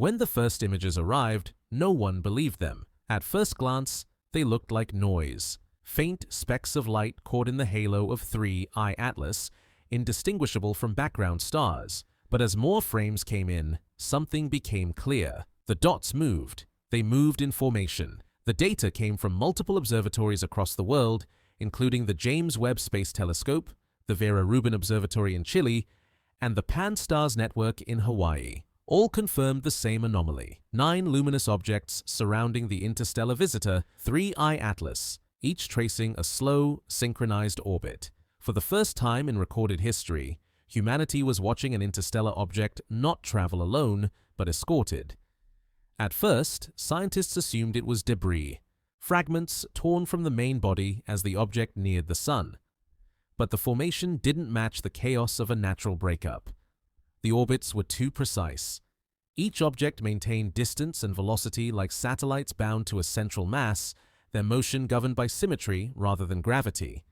When the first images arrived, no one believed them. At first glance, they looked like noise, faint specks of light caught in the halo of 3I-ATLAS, indistinguishable from background stars. But as more frames came in, something became clear. The dots moved. They moved in formation. The data came from multiple observatories across the world, including the James Webb Space Telescope, the Vera Rubin Observatory in Chile, and the Pan-STARRS network in Hawaii. All confirmed the same anomaly: 9 luminous objects surrounding the interstellar visitor 3I-ATLAS, each tracing a slow, synchronized orbit. For the first time in recorded history, humanity was watching an interstellar object not travel alone, but escorted. At first, scientists assumed it was debris, fragments torn from the main body as the object neared the sun. But the formation didn't match the chaos of a natural breakup. The orbits were too precise. Each object maintained distance and velocity like satellites bound to a central mass, their motion governed by symmetry rather than gravity.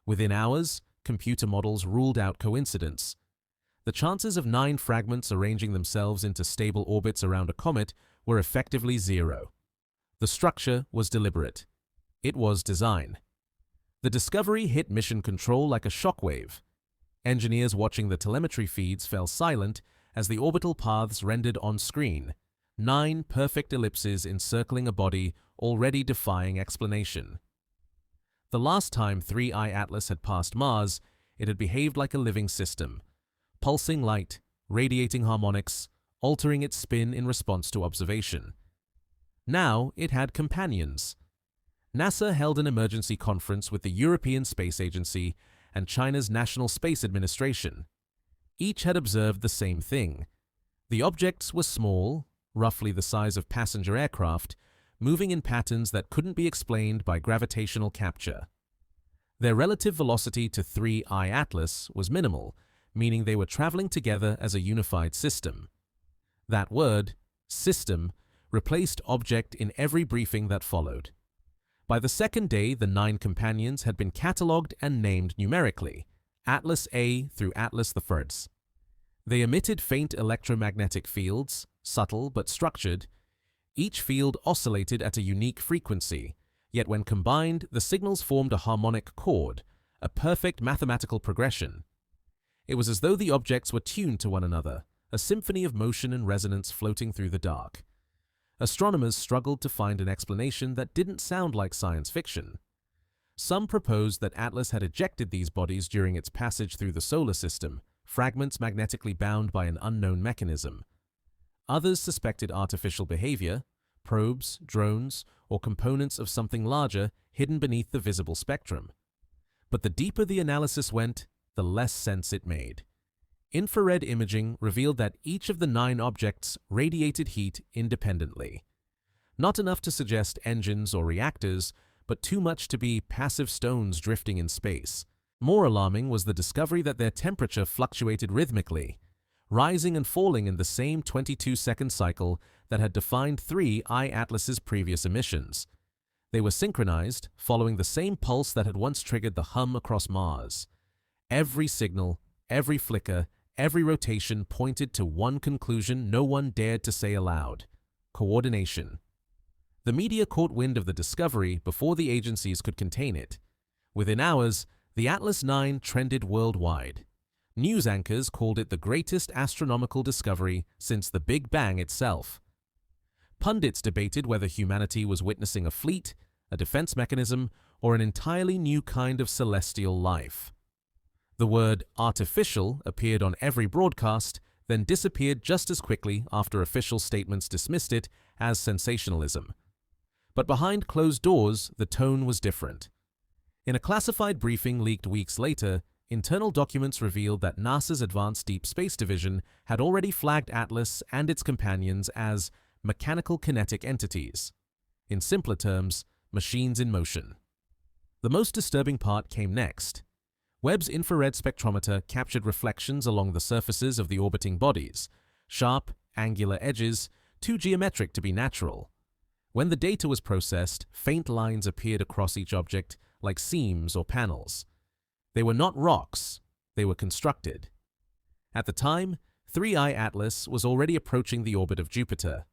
Within hours, computer models ruled out coincidence. The chances of 9 fragments arranging themselves into stable orbits around a comet were effectively zero. The structure was deliberate. It was design. The discovery hit mission control like a shockwave. Engineers watching the telemetry feeds fell silent as the orbital paths rendered on screen, 9 perfect ellipses encircling a body already defying explanation. The last time 3I-ATLAS had passed Mars, it had behaved like a living system, pulsing light, radiating harmonics, altering its spin in response to observation. Now it had companions. NASA held an emergency conference with the European Space Agency and China's National Space Administration. Each had observed the same thing. The objects were small, roughly the size of passenger aircraft, moving in patterns that couldn't be explained by gravitational capture. Their relative velocity to 3I-ATLAS was minimal, meaning they were traveling together as a unified system. That word, system, replaced object in every briefing that followed. By the second day, the 9 companions had been catalogued and named numerically, Atlas A through Atlas I. They emitted faint electromagnetic fields, subtle but structured. Each field oscillated at a unique frequency, yet when combined, the signals formed a harmonic chord, a perfect mathematical progression. It was as though the objects were tuned to one another, a symphony of motion and resonance floating through the dark. Astronomers struggled to find an explanation that didn't sound like science fiction. Some proposed that Atlas had ejected these bodies during its passage through the solar system, fragments magnetically bound by an unknown mechanism. Others suspected artificial behavior, probes, drones, or components of something larger hidden beneath the visible spectrum. But the deeper the analysis went, the less sense it made. Infrared imaging revealed that each of the 9 objects radiated heat independently. Not enough to suggest engines or reactors, but too much to be passive stones drifting in space. More alarming was the discovery that their temperature fluctuated rhythmically, rising and falling in the same 22-second cycle that had defined 3I-ATLAS's previous emissions. They were synchronized, following the same pulse that had once triggered the hum across Mars. Every signal, every flicker, every rotation pointed to one conclusion no one dared to say aloud: coordination. The media caught wind of the discovery before the agencies could contain it. Within hours, the Atlas 9 trended worldwide. News anchors called it the greatest astronomical discovery since the Big Bang itself. Pundits debated whether humanity was witnessing a fleet, a defense mechanism, or an entirely new kind of celestial life. The word artificial appeared on every broadcast, then disappeared just as quickly after official statements dismissed it as sensationalism. But behind closed doors, the tone was different. In a classified briefing leaked weeks later, internal documents revealed that NASA's Advanced Deep Space Division had already flagged Atlas and its companions as mechanical kinetic entities. In simpler terms, machines in motion. The most disturbing part came next. Webb's infrared spectrometer captured reflections along the surfaces of the orbiting bodies, sharp, angular edges, too geometric to be natural. When the data was processed, faint lines appeared across each object like seams or panels. They were not rocks, they were constructed. At the time, 3I-ATLAS was already approaching the orbit of Jupiter.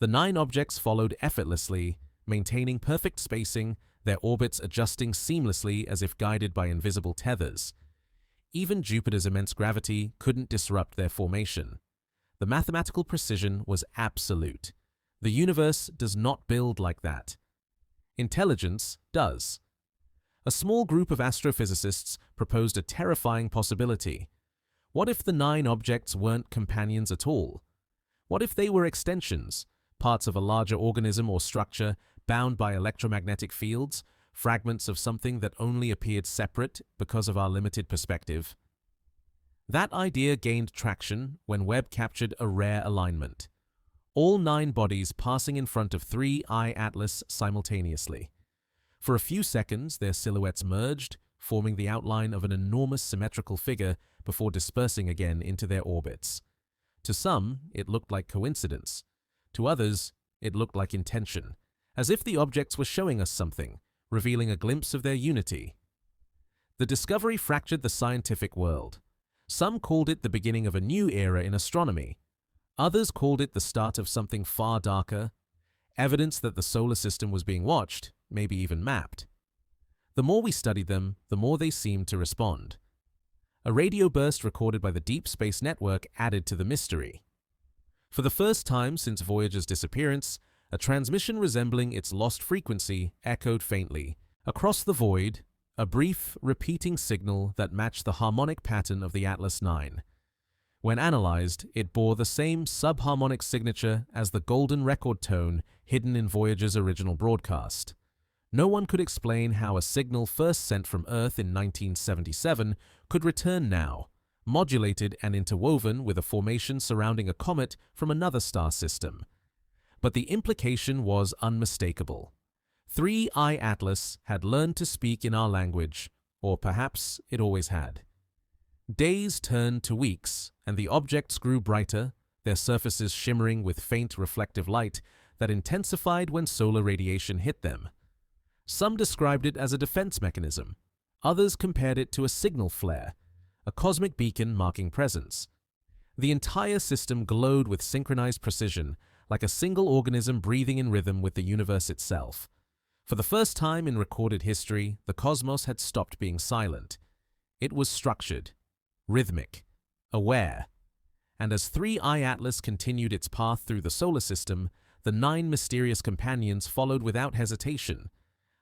The 9 objects followed effortlessly, maintaining perfect spacing, their orbits adjusting seamlessly as if guided by invisible tethers. Even Jupiter's immense gravity couldn't disrupt their formation. The mathematical precision was absolute. The universe does not build like that. Intelligence does. A small group of astrophysicists proposed a terrifying possibility. What if the 9 objects weren't companions at all? What if they were extensions, parts of a larger organism or structure bound by electromagnetic fields, fragments of something that only appeared separate because of our limited perspective? That idea gained traction when Webb captured a rare alignment. All 9 bodies passing in front of 3I-ATLAS simultaneously. For a few seconds, their silhouettes merged, forming the outline of an enormous symmetrical figure before dispersing again into their orbits. To some, it looked like coincidence. To others, it looked like intention, as if the objects were showing us something, revealing a glimpse of their unity. The discovery fractured the scientific world. Some called it the beginning of a new era in astronomy. Others called it the start of something far darker, evidence that the solar system was being watched, maybe even mapped. The more we studied them, the more they seemed to respond. A radio burst recorded by the Deep Space Network added to the mystery. For the first time since Voyager's disappearance, a transmission resembling its lost frequency echoed faintly. Across the void, a brief, repeating signal that matched the harmonic pattern of the Atlas 9. When analyzed, it bore the same subharmonic signature as the golden record tone hidden in Voyager's original broadcast. No one could explain how a signal first sent from Earth in 1977 could return now, modulated and interwoven with a formation surrounding a comet from another star system. But the implication was unmistakable. 3I-ATLAS had learned to speak in our language, or perhaps it always had. Days turned to weeks, and the objects grew brighter, their surfaces shimmering with faint reflective light that intensified when solar radiation hit them. Some described it as a defense mechanism. Others compared it to a signal flare, a cosmic beacon marking presence. The entire system glowed with synchronized precision, like a single organism breathing in rhythm with the universe itself. For the first time in recorded history, the cosmos had stopped being silent. It was structured, rhythmic, aware. And as 3I-ATLAS continued its path through the solar system, the 9 mysterious companions followed without hesitation,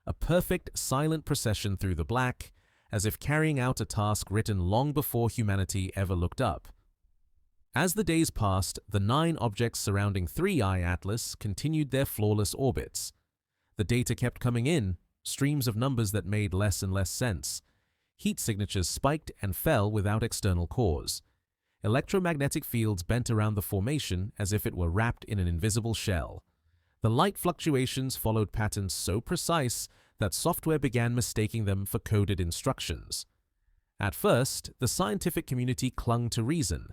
a perfect silent procession through the black, as if carrying out a task written long before humanity ever looked up. As the days passed, the 9 objects surrounding 3I-ATLAS continued their flawless orbits. The data kept coming in, streams of numbers that made less and less sense. Heat signatures spiked and fell without external cause. Electromagnetic fields bent around the formation as if it were wrapped in an invisible shell. The light fluctuations followed patterns so precise that software began mistaking them for coded instructions. At first, the scientific community clung to reason.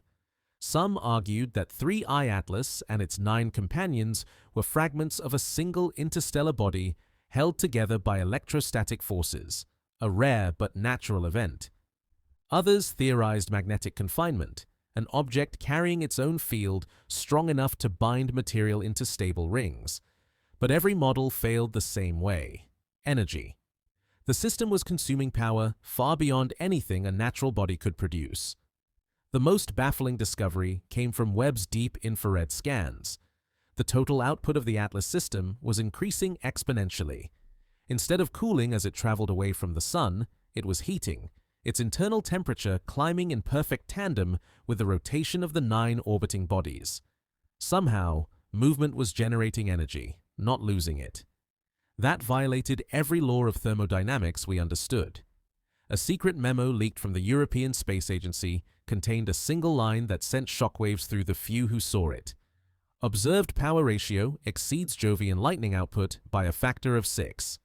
Some argued that 3I-ATLAS and its 9 companions were fragments of a single interstellar body held together by electrostatic forces, a rare but natural event. Others theorized magnetic confinement, an object carrying its own field strong enough to bind material into stable rings. But every model failed the same way: energy. The system was consuming power far beyond anything a natural body could produce. The most baffling discovery came from Webb's deep infrared scans. The total output of the Atlas system was increasing exponentially. Instead of cooling as it traveled away from the sun, it was heating, its internal temperature climbing in perfect tandem with the rotation of the 9 orbiting bodies. Somehow, movement was generating energy, not losing it. That violated every law of thermodynamics we understood. A secret memo leaked from the European Space Agency contained a single line that sent shockwaves through the few who saw it. Observed power ratio exceeds Jovian lightning output by a factor of 6.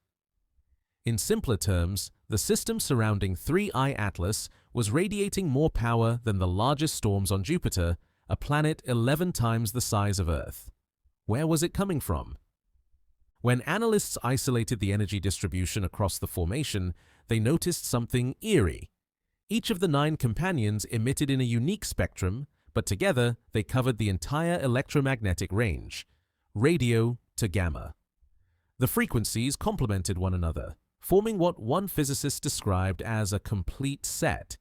In simpler terms, the system surrounding 3I-ATLAS was radiating more power than the largest storms on Jupiter, a planet 11 times the size of Earth. Where was it coming from? When analysts isolated the energy distribution across the formation, they noticed something eerie. Each of the 9 companions emitted in a unique spectrum, but together they covered the entire electromagnetic range, radio to gamma. The frequencies complemented one another, forming what one physicist described as a complete set.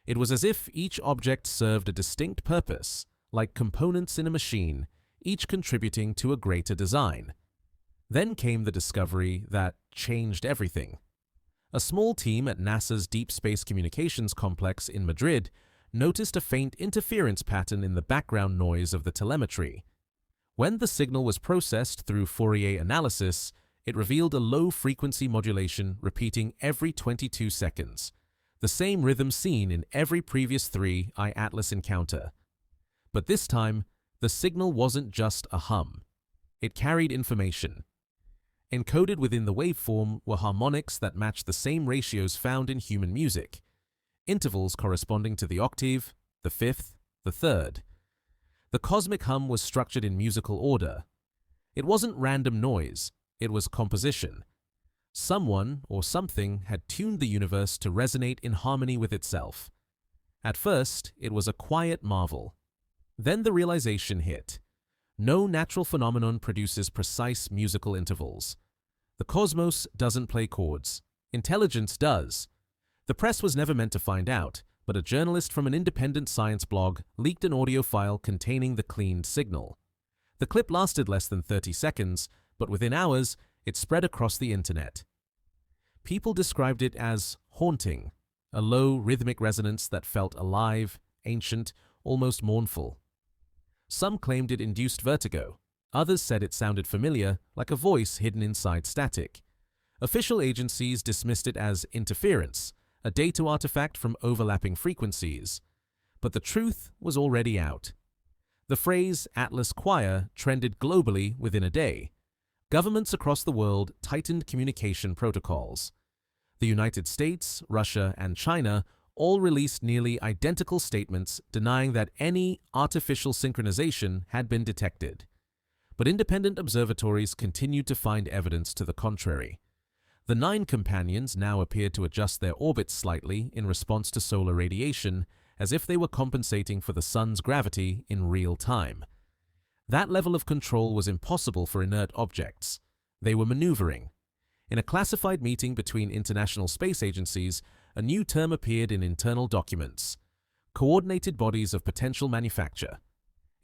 It was as if each object served a distinct purpose, like components in a machine, each contributing to a greater design. Then came the discovery that changed everything. A small team at NASA's Deep Space Communications Complex in Madrid noticed a faint interference pattern in the background noise of the telemetry. When the signal was processed through Fourier analysis, it revealed a low-frequency modulation repeating every 22 seconds, the same rhythm seen in every previous 3I-ATLAS encounter. But this time, the signal wasn't just a hum. It carried information. Encoded within the waveform were harmonics that matched the same ratios found in human music, intervals corresponding to the octave, the fifth, the third. The cosmic hum was structured in musical order. It wasn't random noise, it was composition. Someone or something had tuned the universe to resonate in harmony with itself. At first, it was a quiet marvel. Then the realization hit. No natural phenomenon produces precise musical intervals. The cosmos doesn't play chords. Intelligence does. The press was never meant to find out, but a journalist from an independent science blog leaked an audio file containing the cleaned signal. The clip lasted less than 30 seconds, but within hours, it spread across the internet. People described it as haunting, a low rhythmic resonance that felt alive, ancient, almost mournful. Some claimed it induced vertigo. Others said it sounded familiar, like a voice hidden inside static. Official agencies dismissed it as interference, a data artifact from overlapping frequencies. But the truth was already out. The phrase Atlas Choir trended globally within a day. Governments across the world tightened communication protocols. The United States, Russia, and China all released nearly identical statements denying that any artificial synchronization had been detected. But independent observatories continued to find evidence to the contrary. The 9 companions now appeared to adjust their orbits slightly in response to solar radiation, as if they were compensating for the sun's gravity in real time. That level of control was impossible for inert objects. They were maneuvering. In a classified meeting between international space agencies, a new term appeared in internal documents: coordinated bodies of potential manufacture.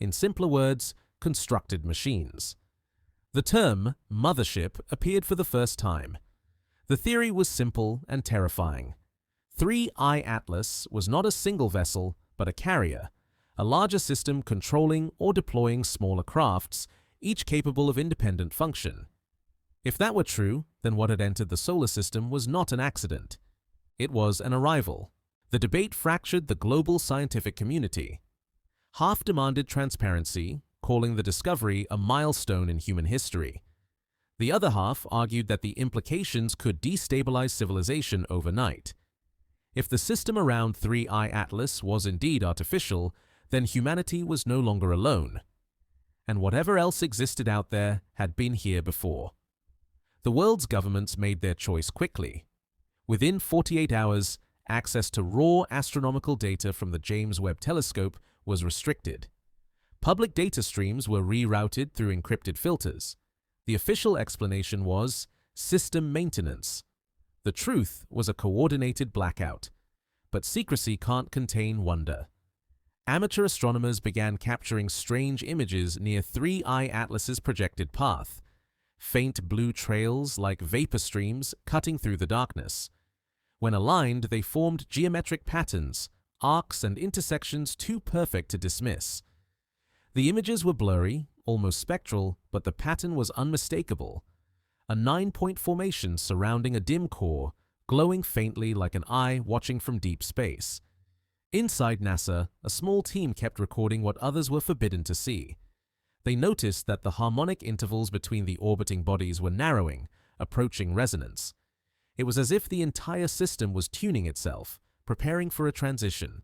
In simpler words, constructed machines. The term mothership appeared for the first time. The theory was simple and terrifying. 3I-ATLAS was not a single vessel, but a carrier, a larger system controlling or deploying smaller crafts, each capable of independent function. If that were true, then what had entered the solar system was not an accident. It was an arrival. The debate fractured the global scientific community. Half demanded transparency, calling the discovery a milestone in human history. The other half argued that the implications could destabilize civilization overnight. If the system around 3I-ATLAS was indeed artificial, then humanity was no longer alone. And whatever else existed out there had been here before. The world's governments made their choice quickly. Within 48 hours, access to raw astronomical data from the James Webb Telescope was restricted. Public data streams were rerouted through encrypted filters. The official explanation was system maintenance. The truth was a coordinated blackout. But secrecy can't contain wonder. Amateur astronomers began capturing strange images near 3I-ATLAS's projected path. Faint blue trails like vapor streams cutting through the darkness. When aligned, they formed geometric patterns, arcs and intersections too perfect to dismiss. The images were blurry, almost spectral, but the pattern was unmistakable. A 9-point formation surrounding a dim core, glowing faintly like an eye watching from deep space. Inside NASA, a small team kept recording what others were forbidden to see. They noticed that the harmonic intervals between the orbiting bodies were narrowing, approaching resonance. It was as if the entire system was tuning itself, preparing for a transition.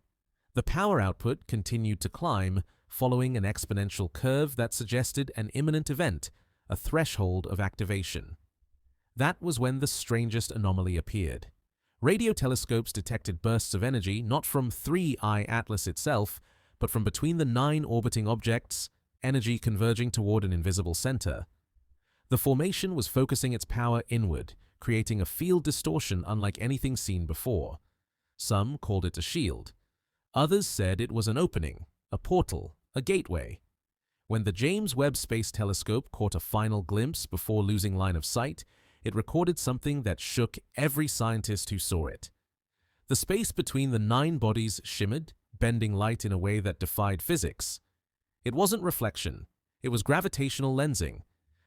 The power output continued to climb, following an exponential curve that suggested an imminent event, a threshold of activation. That was when the strangest anomaly appeared. Radio telescopes detected bursts of energy not from 3I-ATLAS itself, but from between the 9 orbiting objects, energy converging toward an invisible center. The formation was focusing its power inward, creating a field distortion unlike anything seen before. Some called it a shield. Others said it was an opening, a portal, a gateway. When the James Webb Space Telescope caught a final glimpse before losing line of sight, it recorded something that shook every scientist who saw it. The space between the 9 bodies shimmered, bending light in a way that defied physics. It wasn't reflection, it was gravitational lensing,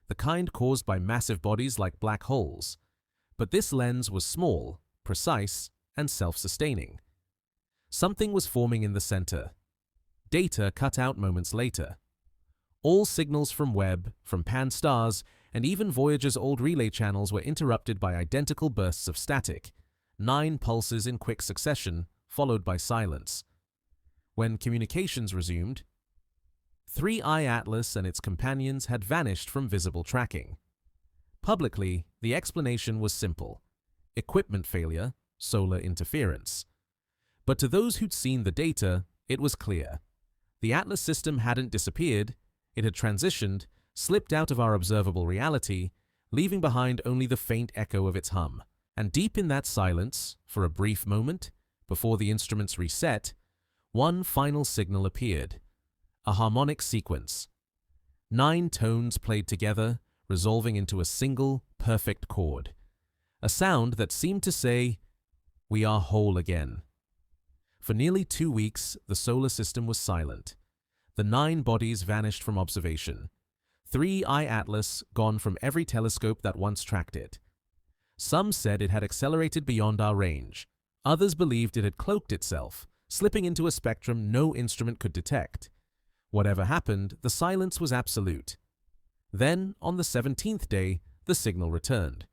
the kind caused by massive bodies like black holes. But this lens was small, precise, and self-sustaining. Something was forming in the center. Data cut out moments later. All signals from Webb, from pan-stars, and even Voyager's old relay channels were interrupted by identical bursts of static, 9 pulses in quick succession, followed by silence. When communications resumed, 3I-ATLAS and its companions had vanished from visible tracking. Publicly, the explanation was simple: equipment failure, solar interference. But to those who'd seen the data, it was clear. The ATLAS system hadn't disappeared, it had transitioned, slipped out of our observable reality, leaving behind only the faint echo of its hum. And deep in that silence, for a brief moment, before the instruments reset, one final signal appeared. A harmonic sequence. 9 tones played together, resolving into a single, perfect chord. A sound that seemed to say, "We are whole again." For nearly 2 weeks, the solar system was silent. The 9 bodies vanished from observation. 3I-ATLAS gone from every telescope that once tracked it. Some said it had accelerated beyond our range. Others believed it had cloaked itself, slipping into a spectrum no instrument could detect. Whatever happened, the silence was absolute. Then, on the 17th day, the signal returned.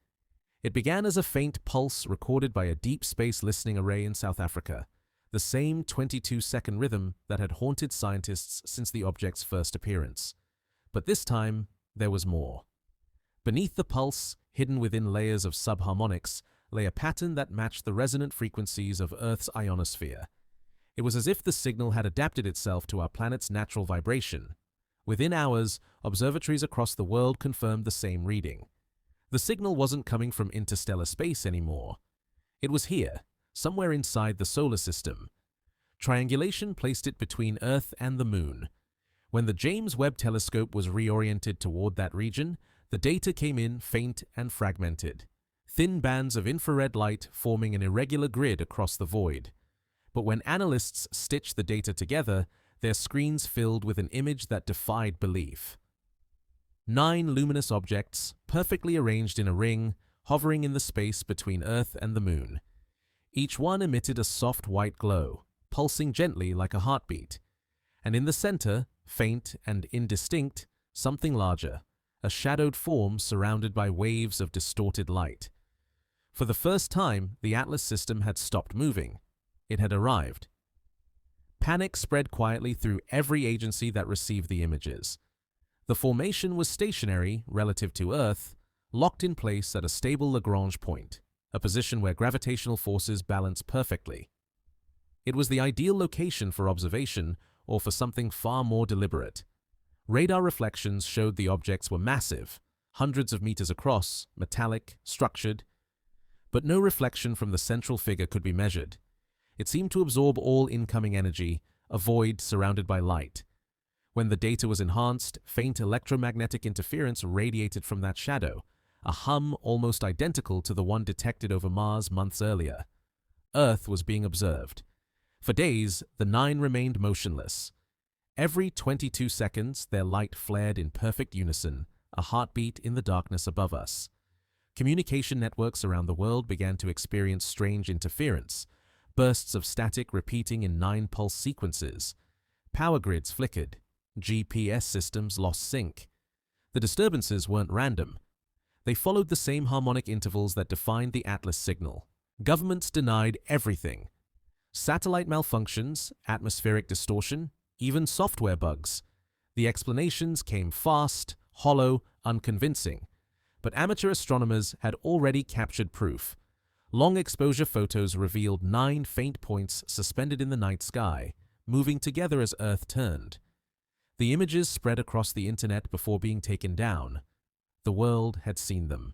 It began as a faint pulse recorded by a deep space listening array in South Africa, the same 22-second rhythm that had haunted scientists since the object's first appearance. But this time, there was more. Beneath the pulse, hidden within layers of subharmonics, lay a pattern that matched the resonant frequencies of Earth's ionosphere. It was as if the signal had adapted itself to our planet's natural vibration. Within hours, observatories across the world confirmed the same reading. The signal wasn't coming from interstellar space anymore. It was here, somewhere inside the solar system. Triangulation placed it between Earth and the Moon. When the James Webb Telescope was reoriented toward that region, the data came in faint and fragmented. Thin bands of infrared light forming an irregular grid across the void. But when analysts stitched the data together, their screens filled with an image that defied belief. 9 luminous objects, perfectly arranged in a ring, hovering in the space between Earth and the Moon. Each one emitted a soft white glow, pulsing gently like a heartbeat. And in the center, faint and indistinct, something larger, a shadowed form surrounded by waves of distorted light. For the first time, the ATLAS system had stopped moving. It had arrived. Panic spread quietly through every agency that received the images. The formation was stationary relative to Earth, locked in place at a stable Lagrange point, a position where gravitational forces balance perfectly. It was the ideal location for observation or for something far more deliberate. Radar reflections showed the objects were massive, hundreds of meters across, metallic, structured. But no reflection from the central figure could be measured. It seemed to absorb all incoming energy, a void surrounded by light. When the data was enhanced, faint electromagnetic interference radiated from that shadow, a hum almost identical to the one detected over Mars months earlier. Earth was being observed. For days, the 9 remained motionless. Every 22 seconds, their light flared in perfect unison, a heartbeat in the darkness above us. Communication networks around the world began to experience strange interference, bursts of static repeating in 9 pulse sequences. Power grids flickered. GPS systems lost sync. The disturbances weren't random. They followed the same harmonic intervals that defined the ATLAS signal. Governments denied everything. Satellite malfunctions, atmospheric distortion, even software bugs. The explanations came fast, hollow, unconvincing. But amateur astronomers had already captured proof. Long exposure photos revealed 9 faint points suspended in the night sky, moving together as Earth turned. The images spread across the internet before being taken down. The world had seen them.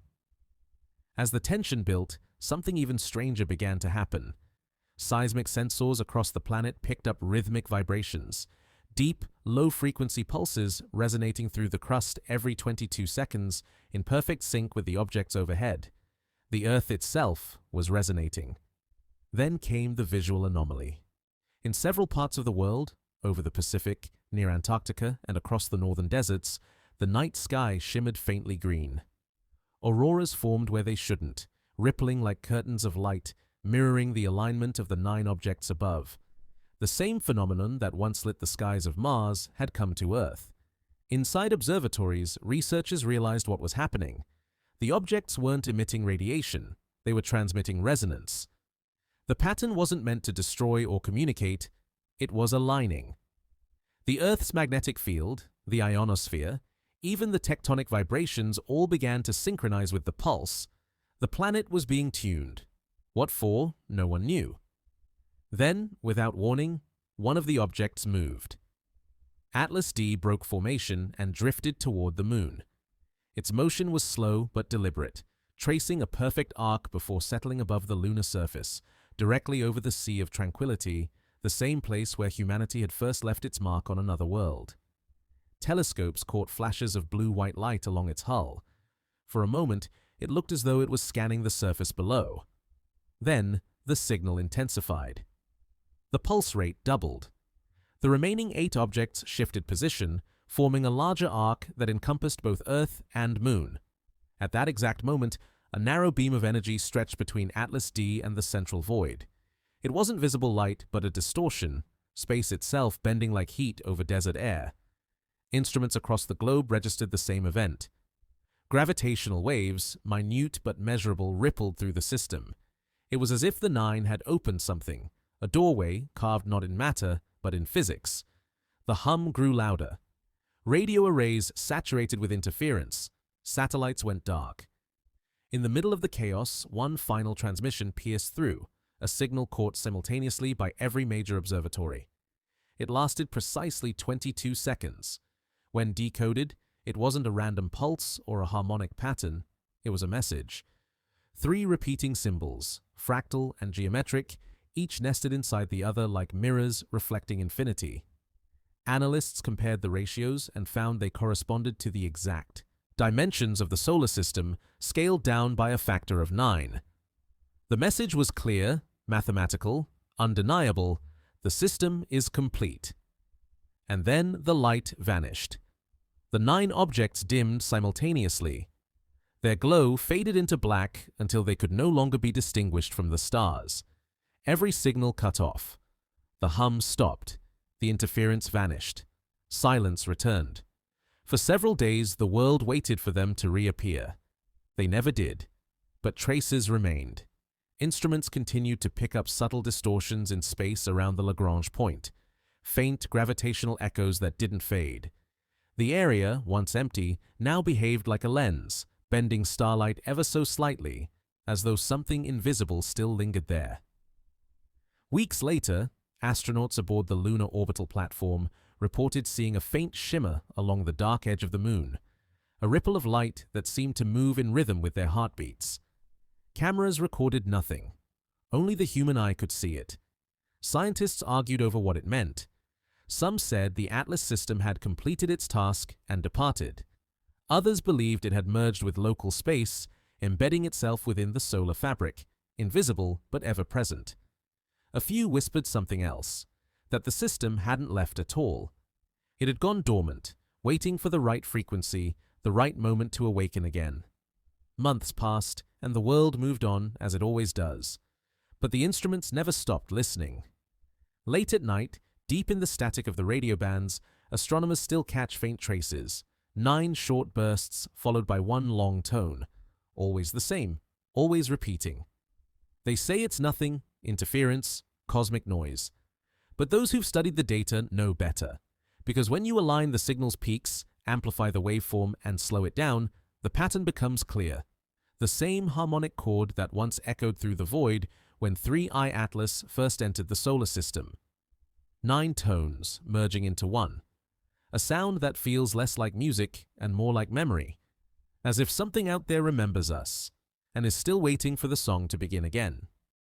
As the tension built, something even stranger began to happen. Seismic sensors across the planet picked up rhythmic vibrations, deep, low-frequency pulses resonating through the crust every 22 seconds in perfect sync with the objects overhead. The Earth itself was resonating. Then came the visual anomaly. In several parts of the world, over the Pacific, near Antarctica, and across the northern deserts, the night sky shimmered faintly green. Auroras formed where they shouldn't, rippling like curtains of light, mirroring the alignment of the 9 objects above. The same phenomenon that once lit the skies of Mars had come to Earth. Inside observatories, researchers realized what was happening. The objects weren't emitting radiation, they were transmitting resonance. The pattern wasn't meant to destroy or communicate, it was aligning. The Earth's magnetic field, the ionosphere, even the tectonic vibrations all began to synchronize with the pulse. The planet was being tuned. What for, no one knew. Then, without warning, one of the objects moved. Atlas D broke formation and drifted toward the moon. Its motion was slow but deliberate, tracing a perfect arc before settling above the lunar surface, directly over the Sea of Tranquility, the same place where humanity had first left its mark on another world. Telescopes caught flashes of blue-white light along its hull. For a moment, it looked as though it was scanning the surface below. Then, the signal intensified. The pulse rate doubled. The remaining 8 objects shifted position, forming a larger arc that encompassed both Earth and Moon. At that exact moment, a narrow beam of energy stretched between Atlas D and the central void. It wasn't visible light, but a distortion, space itself bending like heat over desert air. Instruments across the globe registered the same event. Gravitational waves, minute but measurable, rippled through the system. It was as if the 9 had opened something, a doorway carved not in matter, but in physics. The hum grew louder. Radio arrays saturated with interference. Satellites went dark. In the middle of the chaos, one final transmission pierced through, a signal caught simultaneously by every major observatory. It lasted precisely 22 seconds. When decoded, it wasn't a random pulse or a harmonic pattern, it was a message. 3 repeating symbols, fractal and geometric, each nested inside the other like mirrors reflecting infinity. Analysts compared the ratios and found they corresponded to the exact dimensions of the solar system, scaled down by a factor of 9. The message was clear, mathematical, undeniable. The system is complete. And then the light vanished. The 9 objects dimmed simultaneously. Their glow faded into black until they could no longer be distinguished from the stars. Every signal cut off. The hum stopped. The interference vanished. Silence returned. For several days, the world waited for them to reappear. They never did, but traces remained. Instruments continued to pick up subtle distortions in space around the Lagrange point, faint gravitational echoes that didn't fade. The area, once empty, now behaved like a lens, bending starlight ever so slightly, as though something invisible still lingered there. Weeks later, astronauts aboard the lunar orbital platform reported seeing a faint shimmer along the dark edge of the moon, a ripple of light that seemed to move in rhythm with their heartbeats. Cameras recorded nothing. Only the human eye could see it. Scientists argued over what it meant. Some said the Atlas system had completed its task and departed. Others believed it had merged with local space, embedding itself within the solar fabric, invisible but ever present. A few whispered something else, that the system hadn't left at all. It had gone dormant, waiting for the right frequency, the right moment to awaken again. Months passed, and the world moved on as it always does. But the instruments never stopped listening. Late at night, deep in the static of the radio bands, astronomers still catch faint traces, 9 short bursts followed by one long tone, always the same, always repeating. They say it's nothing, interference, cosmic noise. But those who've studied the data know better, because when you align the signal's peaks, amplify the waveform, and slow it down, the pattern becomes clear. The same harmonic chord that once echoed through the void when 3I-ATLAS first entered the solar system. 9 tones merging into one. A sound that feels less like music and more like memory, as if something out there remembers us and is still waiting for the song to begin again.